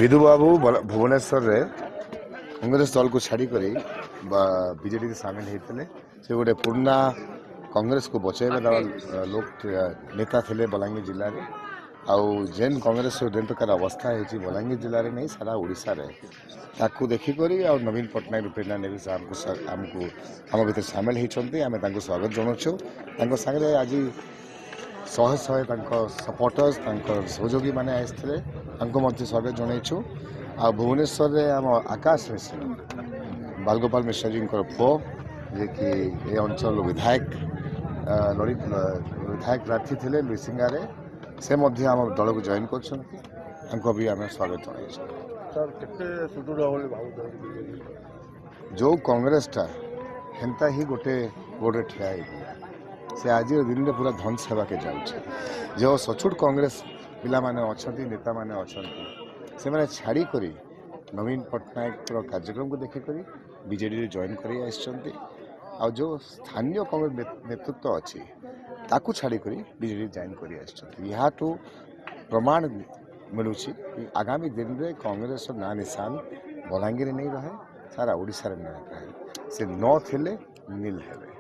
विदु बाबू भुवनेश्वर रे कांग्रेस दल को छाड़ी बीजेडी सामिल होते से गोटे पुराना कांग्रेस को बचाइबा लोक नेता थे बलांगीर जिले में आउ जेन कांग्रेस जेन प्रकार अवस्था है बलांगीर जिले में नहीं सारा ओडिशा रे ताकू देखिक नवीन पट्टनायक रूपेन्द्र नेवी आमको आम भर सामिल होती आम स्वागत जनाऊँ सागे आज शहे शहे सपोर्टर्स सहयोगी मैंने आसते स्वागत जनईचु आ भुवनेश्वर में आम आकाश मिश्र बालगोपाल मिश्र जी पुओ जे कि ये अंचल विधायक विधायक प्रार्थी थे लुईसिंगा से आम दल को जॉइन कर भी आम स्वागत जनईचु जो कांग्रेसटा हेन्ता ही गोटे गोटे ठिया से आज दिन में पूरा ध्वंस होगा के जाऊे जो सचोट कांग्रेस पिला माने अच्छी नेता माने अच्छे से मैंने छाड़ी करी नवीन पट्टनायक कार्यक्रम को देखिक बीजेडी जॉइन कर जो स्थानीय कांग्रेस नेतृत्व अच्छी ताकू छाड़ी बीजेडी जॉइन कर प्रमाण मिलूँ आगामी दिन में कांग्रेस ना निशान बलांगीर नहीं रहे सारा ओडिशा नहीं रहे से न थे नील है।